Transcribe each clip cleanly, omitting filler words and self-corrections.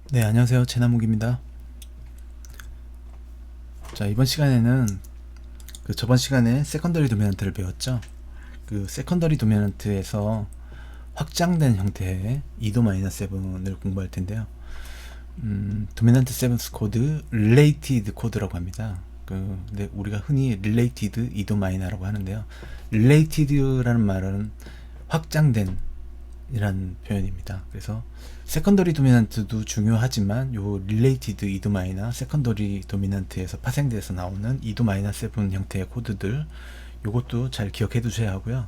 네, 안녕하세요. 제나목입니다. 자, 이번 시간에는 저번 시간에 세컨더리 도미넌트를 배웠죠. 그 세컨더리 도미넌트에서 확장된 형태의 2도-7을 공부할 텐데요. 도미넌트 세븐스 코드, 릴레이티드 코드라고 합니다. 근데 우리가 흔히 릴레이티드 2도 마이너라고 하는데요. 릴레이티드라는 말은 확장된 이란 표현입니다. 그래서 세컨더리 도미넌트도 중요하지만 요 릴레이티드 2도 마이너, 세컨더리 도미넌트에서 파생돼서 나오는 2도 마이너 7 형태의 코드들, 요것도 잘 기억해 두셔야 하고요.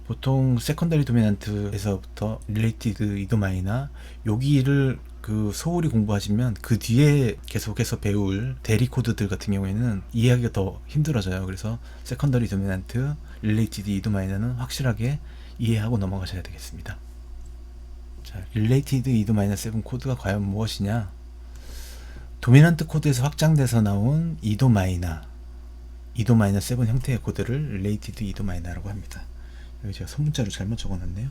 보통 세컨더리 도미넌트에서부터 릴레이티드 2도 마이너, 여기를 소홀히 공부하시면 그 뒤에 계속해서 배울 대리 코드들 같은 경우에는 이해하기가 더 힘들어져요. 그래서 세컨더리 도미넌트, 릴레이티드 2도 마이너는 확실하게 이해하고 넘어가셔야 되겠습니다. 자, 릴레이티드 2도-7 코드가 과연 무엇이냐? 도미넌트 코드에서 확장돼서 나온 2도 마이너, 2도-7 형태의 코드를 릴레이티드 2도 마이너라고 합니다. 여기 제가 선문자로 잘못 적어놨네요.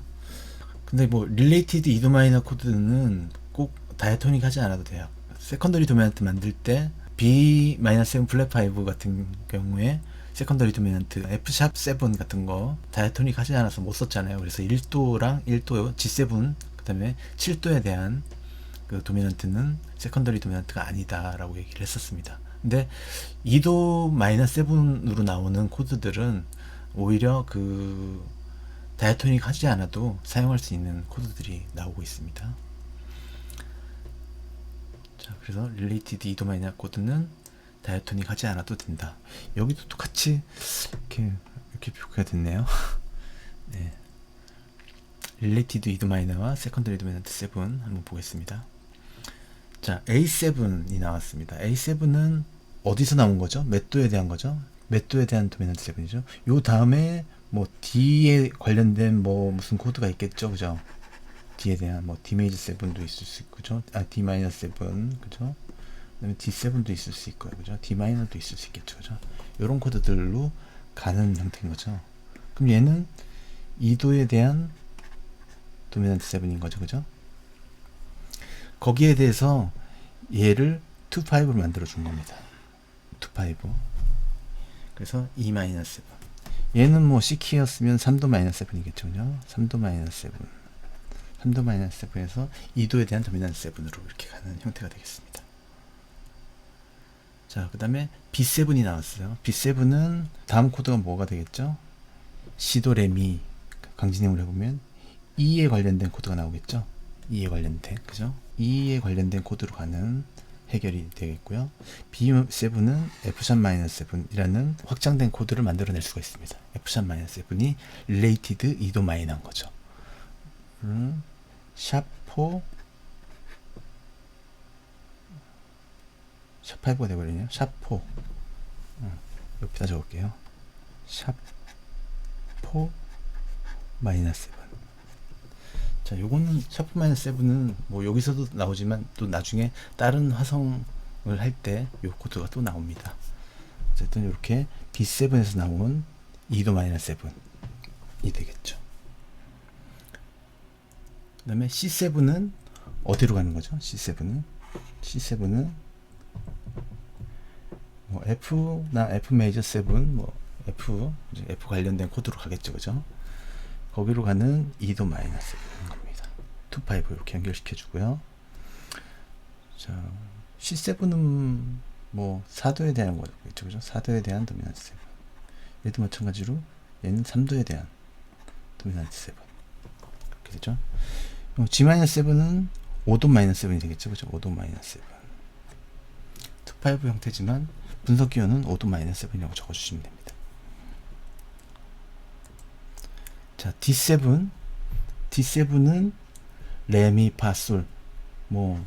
근데 뭐 릴레이티드 2도 마이너 코드는 꼭 다이아토닉 하지 않아도 돼요. 세컨더리 도미넌트 만들 때 B-7 플랫 5 같은 경우에 세컨더리 도미넌트 F#7 같은 거 다이아토닉 하지 않아서 못 썼잖아요. 그래서 1도랑 1도 G7 그 다음에 7도에 대한 그 도미넌트는 세컨더리 도미넌트가 아니다 라고 얘기를 했었습니다. 근데 2도-7으로 나오는 코드들은 오히려 다이아토닉 하지 않아도 사용할 수 있는 코드들이 나오고 있습니다. 자, 그래서 릴레이티드 2도 코드는 다이아토닉 하지 않아도 된다. 여기도 똑같이 이렇게 표기가 됐네요. 네. 릴레이티드 2도 마이너와 세컨더리 도미넌트 7 한번 보겠습니다. 자, A7이 나왔습니다. A7은 어디서 나온 거죠? 몇 도에 대한 거죠? 몇 도에 대한 도미넌트 7이죠? 요 다음에 뭐 D에 관련된 뭐 무슨 코드가 있겠죠, 그죠? D에 대한 뭐 D 메이저 7도 있을 수 있고, 그죠? D 마이너 7, 그죠? 그다음에 D7도 있을 수 있고요, 그죠? D 마이너도 있을 수 있겠죠, 그죠? 요런 코드들로 가는 형태인 거죠. 그럼 얘는 2도에 대한 도미넌트 7인 거죠, 그죠? 거기에 대해서 얘를 2-5로 만들어 준 겁니다. 2-5. 그래서 E-7. 얘는 뭐 C키였으면 3도-7이겠죠, 그죠? 3도-7. 3도-7에서 2도에 대한 도미넌트 7으로 이렇게 가는 형태가 되겠습니다. 자, 그 다음에 B7이 나왔어요. B7은 다음 코드가 뭐가 되겠죠? 시도 레미 강진행을 해보면 E에 관련된 코드가 나오겠죠. E에 관련된, 그죠? E에 관련된 코드로 가는 해결이 되겠고요. B7은 F#-7이라는 확장된 코드를 만들어낼 수가 있습니다. F#-7이 related 2도 마이너인 거죠. 샵4 샵5가 되버리네요. 샵4 여기다 적을게요. 샵4 마이너스 7. 자, 요거는 샤프 마이너스 7은 뭐 여기서도 나오지만 또 나중에 다른 화성을 할 때 요 코드가 또 나옵니다. 어쨌든 이렇게 B7에서 나온 2도-7이 되겠죠. 그 다음에 C7은 어디로 가는 거죠? C7은 뭐 F나 F 메이저 7, 뭐 F 관련된 코드로 가겠죠, 그죠? 거기로 가는 2도-7인 겁니다. 2-5 이렇게 연결시켜 주고요. 자, C7은 뭐 4도에 대한 거겠죠, 그죠? 4도에 대한 도미넌트 7. 얘도 마찬가지로 얘는 3도에 대한 도미넌트 7. 그렇게 되죠. G-7은 5도-7이 되겠죠, 그죠? 5도-7. 2-5 형태지만 분석 기호는 5도-7이라고 적어주시면 됩니다. 자, D7은 레미파솔 뭐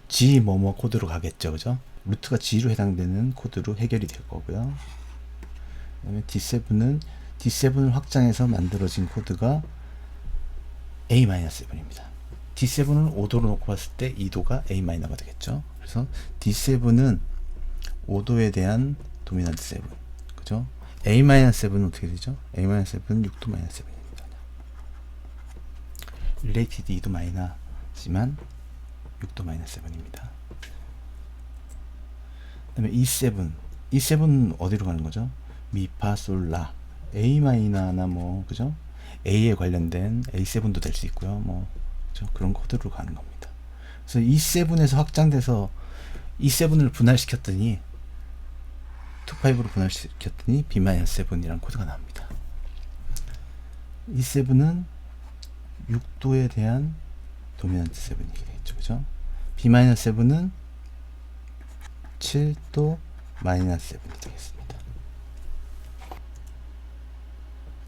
G 뭐뭐 코드로 가겠죠, 그죠? 루트가 G로 해당되는 코드로 해결이 될 거고요. 그다음에 D7을 확장해서 만들어진 코드가 A-7입니다. D7을 5도로 놓고 봤을 때 2도가 A-가 되겠죠. 그래서 D7은 5도에 대한 도미넌트 7, 그죠? A-7은 어떻게 되죠? A-7은 6도-7입니다. related 2도 마이너지만 6도 마이너스 7입니다. 그 다음에 E7. E7은 어디로 가는 거죠? 미, 파, 솔, 라. A 마이너나 뭐, 그죠? A에 관련된 A7도 될 수 있고요. 뭐, 그죠? 그런 코드로 가는 겁니다. 그래서 E7에서 확장돼서 E7을 분할시켰더니 2,5로 분할시켰더니 B-7이라는 코드가 나옵니다. E7은 6도에 대한 도미넌트 7이 되겠죠. 그죠? B-7은 7도 마이너스 7이 되겠습니다.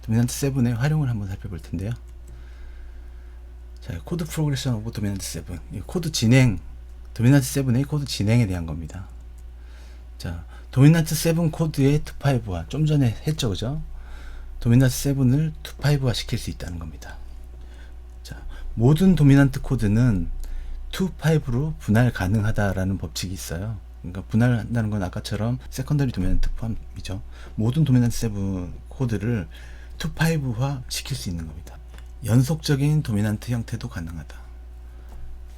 도미넌트 7의 활용을 한번 살펴볼 텐데요. 자, 코드 프로그레션 오브 도미넌트 7. 이 코드 진행, 도미넌트 7의 코드 진행에 대한 겁니다. 자, 도미넌트 7 코드의 2,5화 좀 전에 했죠, 그죠? 도미넌트 7을 2,5화 시킬 수 있다는 겁니다. 자, 모든 도미넌트 코드는 2,5로 분할 가능하다라는 법칙이 있어요. 그러니까 분할한다는 건 아까처럼 세컨더리 도미넌트 포함이죠. 모든 도미넌트 7 코드를 2,5화 시킬 수 있는 겁니다. 연속적인 도미넌트 형태도 가능하다.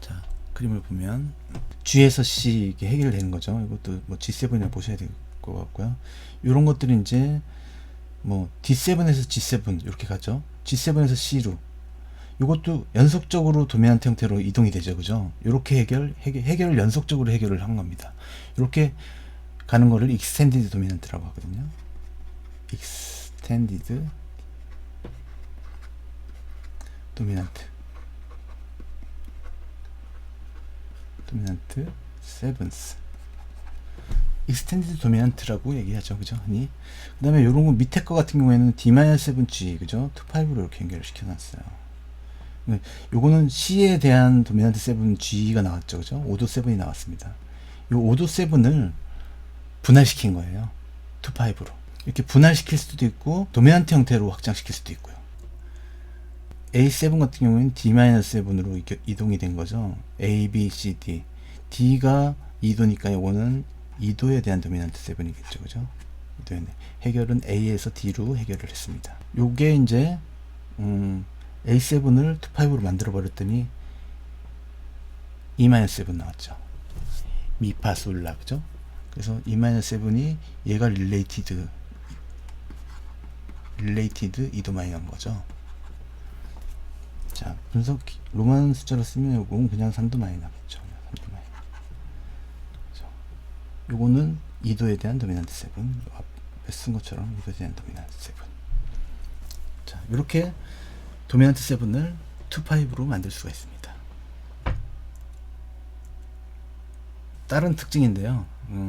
자, 그림을 보면 G에서 C 이게 해결되는 거죠. 이것도 뭐 G7이나 보셔야 될 것 같고요. 이런 것들이 이제 뭐 D7에서 G7 이렇게 가죠. G7에서 C로 이것도 연속적으로 도미넌트 형태로 이동이 되죠, 그죠? 이렇게 해결을 연속적으로 해결을 한 겁니다. 이렇게 가는 거를 익스텐디드 도미넌트라고 하거든요. 익스텐디드 도미넌트 7스 익스텐디드 도미넌트라고 얘기하죠, 그죠? 그 다음에 요런 거 밑에 거 같은 경우에는 D-7G, 그죠? 2,5로 이렇게 연결을 시켜놨어요. 요거는 C에 대한 도미넌트 7G가 나왔죠, 그죠? 5도 7이 나왔습니다. 요 5도 7을 분할시킨 거예요. 2,5로. 이렇게 분할시킬 수도 있고, 도미넌트 형태로 확장시킬 수도 있고요. A7 같은 경우에는 D-7으로 이동이 된 거죠. A, B, C, D. D가 2도니까 요거는 2도에 대한 도미넌트 7이겠죠, 그죠? 해결은 A에서 D로 해결을 했습니다. 요게 이제, A7을 2,5로 만들어 버렸더니 E-7 나왔죠. 미, 파, 솔, 라, 그죠? 그래서 E-7이 얘가 릴레이티드 2도 마이너인 거죠. 자, 분석 로만 숫자로 쓰면 요건 그냥 3도 마이너겠죠. 3도 마이너. 그렇죠. 요거는 2도에 대한 도미넌트 7. 앞에 쓴 것처럼 2도에 대한 도미넌트 7. 자, 이렇게 도미넌트 7을 2,5로 만들 수가 있습니다. 다른 특징인데요.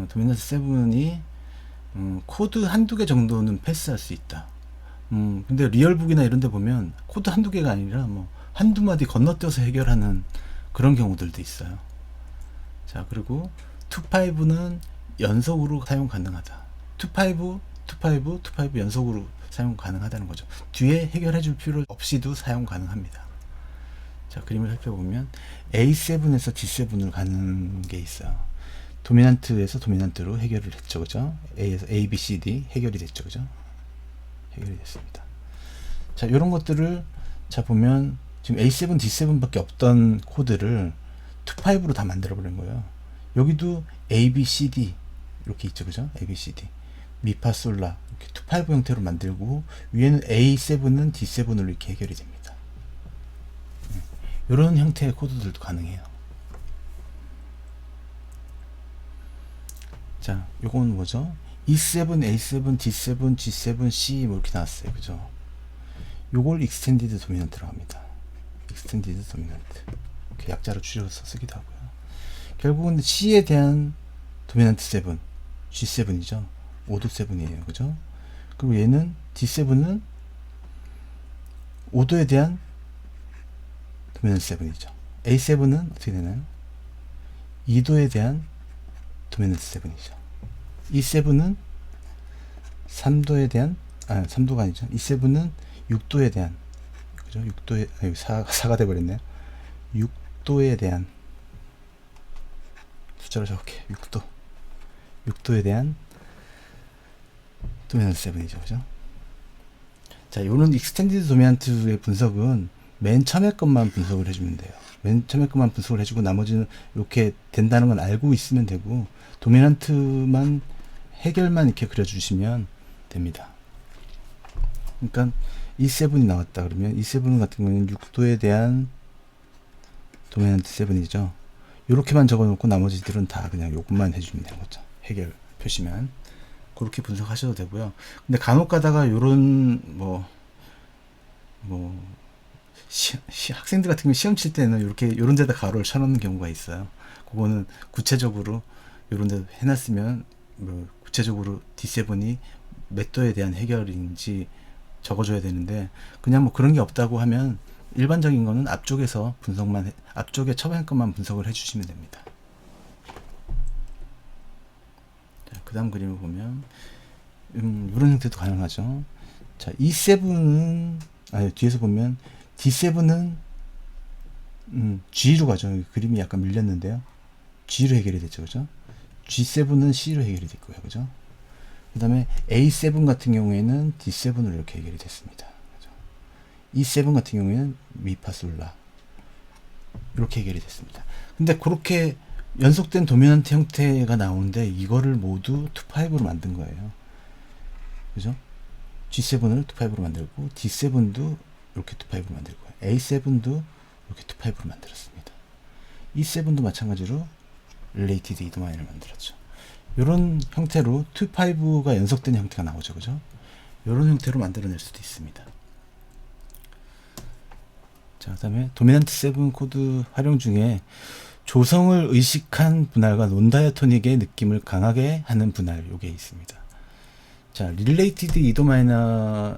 도미넌트 7이 코드 한두 개 정도는 패스할 수 있다. 근데 리얼북이나 이런 데 보면 코드 한두 개가 아니라 뭐 한두 마디 건너뛰어서 해결하는 그런 경우들도 있어요. 자, 그리고 2,5는 연속으로 사용 가능하다. 2,5 연속으로 사용 가능하다는 거죠. 뒤에 해결해 줄 필요 없이도 사용 가능합니다. 자, 그림을 살펴보면 A7에서 D7을 가는 게 있어요. 도미넌트에서 도미넌트로 해결을 했죠, 그죠? A에서 A, B, C, D 해결이 됐죠, 그죠? 해결이 됐습니다. 자, 이런 것들을 자 보면 지금 A7, D7 밖에 없던 코드를 2,5로 다 만들어 버린 거예요. 여기도 A, B, C, D 이렇게 있죠, 그죠? A, B, C, D 미파, 솔라 이렇게 2,5 형태로 만들고 위에는 A7은 D7으로 이렇게 해결이 됩니다. 이런 형태의 코드들도 가능해요. 자, 요건 뭐죠? E7, A7, D7, G7, C 뭐 이렇게 나왔어요, 그죠? 요걸 익스텐디드 도미넌트라고 합니다. 익스텐디드 도미넌트 이렇게 약자로 줄여서 쓰기도 하고요. 결국은 C에 대한 도미넌트 7, G7이죠. 5도 7이에요, 그죠? 그리고 얘는 D7은 5도에 대한 도미넌트 7이죠. A7은 어떻게 되나요? 2도에 대한 도미넌트 7이죠. E7은 3도에 대한 3도가 아니죠. E7은 6도에 대한, 그죠? 6도에 4가 돼 버렸네요. 6도에 대한 숫자로 적을게요. 6도에 대한 도미넌트 7이죠, 그죠? 자, 요런 익스텐디드 도미넌트의 분석은 맨 처음에 것만 분석을 해주면 돼요. 맨 처음에 것만 분석을 해주고 나머지는 이렇게 된다는 건 알고 있으면 되고 도미넌트만 해결만 이렇게 그려주시면 됩니다. 그러니까 E7이 나왔다 그러면 E7 같은 경우는 6도에 대한 도미넌트 7이죠. 이렇게만 적어놓고 나머지들은 다 그냥 요것만 해주면 되는 거죠. 해결 표시만. 그렇게 분석하셔도 되고요. 근데 간혹 가다가 요런 학생들 같은 경우 시험 칠 때는 이렇게 요런 데다 가로를 쳐놓는 경우가 있어요. 그거는 구체적으로 요런 데 해놨으면 구체적으로 D7이 몇 도에 대한 해결인지 적어줘야 되는데 그냥 그런 게 없다고 하면 일반적인 거는 앞쪽에서 분석만 앞쪽에 처음에 것만 분석을 해주시면 됩니다. 그 다음 그림을 보면 이런 형태도 가능하죠. 자, E7은 뒤에서 보면 D7은 G로 가죠. 그림이 약간 밀렸는데요. G로 해결이 됐죠. 그죠? G7은 C로 해결이 됐고요. 그죠? 그 다음에 A7 같은 경우에는 D7으로 이렇게 해결이 됐습니다. 그죠? E7 같은 경우에는 미파솔라 이렇게 해결이 됐습니다. 근데 그렇게 연속된 도미넌트 형태가 나오는데 이거를 모두 2-5로 만든 거예요. 그죠? G7을 2-5로 만들고 D7도 이렇게 2-5로 만들고 A7도 이렇게 2-5로 만들었습니다. E7도 마찬가지로 related E 도마인을 만들었죠. 이런 형태로 2-5가 연속된 형태가 나오죠. 그죠? 이런 형태로 만들어낼 수도 있습니다. 자, 그 다음에 도미넌트 7 코드 활용 중에 조성을 의식한 분할과 논다이아토닉의 느낌을 강하게 하는 분할 요게 있습니다. 자, related E 마이너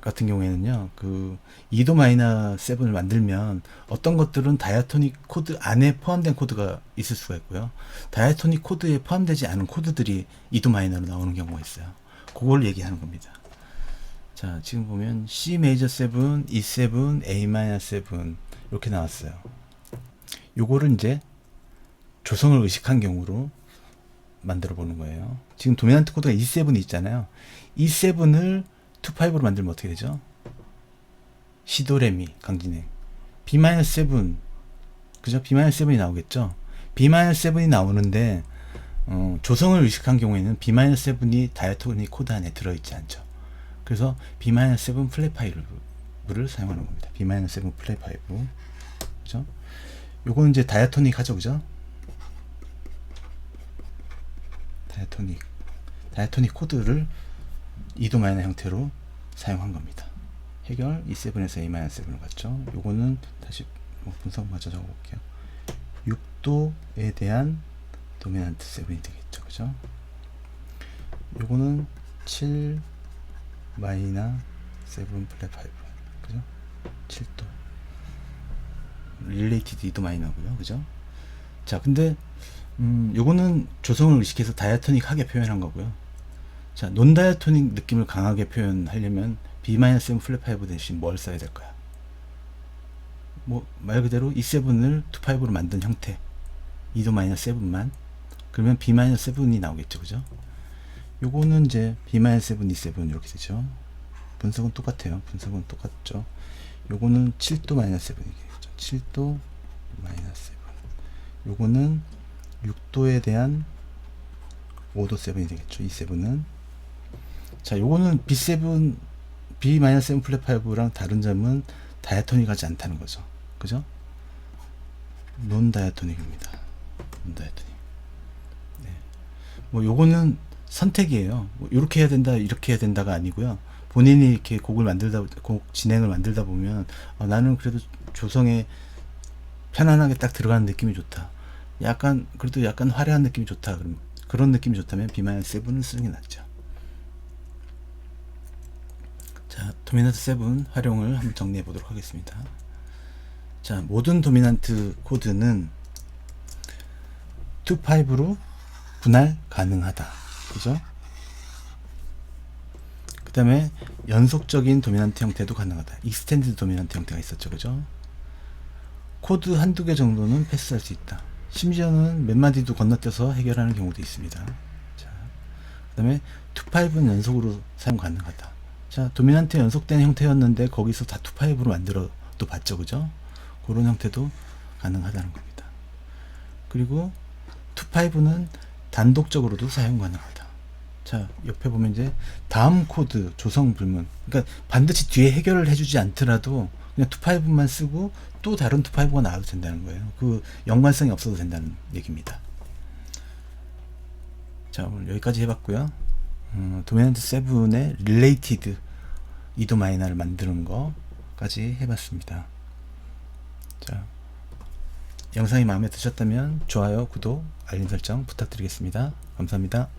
같은 경우에는요, 그 E 마이너 7을 만들면 어떤 것들은 다이아토닉 코드 안에 포함된 코드가 있을 수가 있고요. 다이아토닉 코드에 포함되지 않은 코드들이 E 마이너로 나오는 경우가 있어요. 그걸 얘기하는 겁니다. 자, 지금 보면 C 메이저 7, E7, A 마이너 7 이렇게 나왔어요. 요거를 이제 조성을 의식한 경우로 만들어 보는 거예요. 지금 도미넌트 코드가 E7이 있잖아요. E7을 2-5로 만들면 어떻게 되죠? 시도레미 강진행 B-7 그죠? B-7이 나오겠죠? B-7이 나오는데 조성을 의식한 경우에는 B-7이 다이아토닉 코드 안에 들어있지 않죠. 그래서 B-7 플랫 파이브를 사용하는 겁니다. B-7 플랫 파이브 그죠? 요거는 이제 다이아토닉 하죠. 그죠? 다이아토닉 코드를 E도 마이너 형태로 사용한 겁니다. 해결 E7에서 A-7으로 갔죠. 요거는 다시 분석 마저 적어볼게요. 6도에 대한 도미넌트 7이 되겠죠. 그죠? 요거는 7 마이너 7 플랫 5 그죠? 7도 릴레이티드 E도 마이너고요. 그죠? 자, 근데 요거는 조성을 의식해서 다이아토닉하게 표현한 거고요. 자, 논다이아토닉 느낌을 강하게 표현하려면 B-7 플랫 5 대신 뭘 써야 될까요? 말 그대로 E7을 2-5로 만든 형태 E도 마이너 7만 그러면 B-7이 나오겠죠. 그죠? 요거는 이제 B-7, E7 이렇게 되죠. 분석은 똑같아요. 분석은 똑같죠. 요거는 7도 마이너 7이겠죠. 7도 마이너 7 요거는 6도에 대한 5도 7이 되겠죠. E7은 자, 요거는 B7 B-7 플랫 5랑 다른 점은 다이아토닉하지 않다는 거죠. 그죠? 논 다이아토닉입니다. 논 다이아토닉. 네. 요거는 선택이에요. 이렇게 해야 된다, 이렇게 해야 된다가 아니고요. 본인이 이렇게 곡 진행을 만들다 보면 나는 그래도 조성에 편안하게 딱 들어가는 느낌이 좋다. 그래도 약간 화려한 느낌이 좋다. 그런 느낌이 좋다면 B-7을 쓰는 게 낫죠. 자, 도미넌트 7 활용을 한번 정리해 보도록 하겠습니다. 자, 모든 도미넌트 코드는 2-5로 분할 가능하다. 그죠? 그 다음에 연속적인 도미넌트 형태도 가능하다. 익스텐디드 도미넌트 형태가 있었죠. 그죠? 코드 한두 개 정도는 패스할 수 있다. 심지어는 몇 마디도 건너뛰어서 해결하는 경우도 있습니다. 자, 그 다음에 2-5는 연속으로 사용 가능하다. 자, 도미넌트 연속된 형태였는데 거기서 다 2-5로 만들어 값도 봤죠, 그죠? 그런 형태도 가능하다는 겁니다. 그리고 2.5는 단독적으로도 사용 가능하다. 자, 옆에 보면 이제 다음 코드 조성 불문. 그러니까 반드시 뒤에 해결을 해주지 않더라도 그냥 2.5만 쓰고 또 다른 2.5가 나와도 된다는 거예요. 그 연관성이 없어도 된다는 얘기입니다. 자, 오늘 여기까지 해봤고요. 도미넌트 7의 related 이도 마이너를 만드는 거까지 해봤습니다. 자, 영상이 마음에 드셨다면 좋아요, 구독, 알림 설정 부탁드리겠습니다. 감사합니다.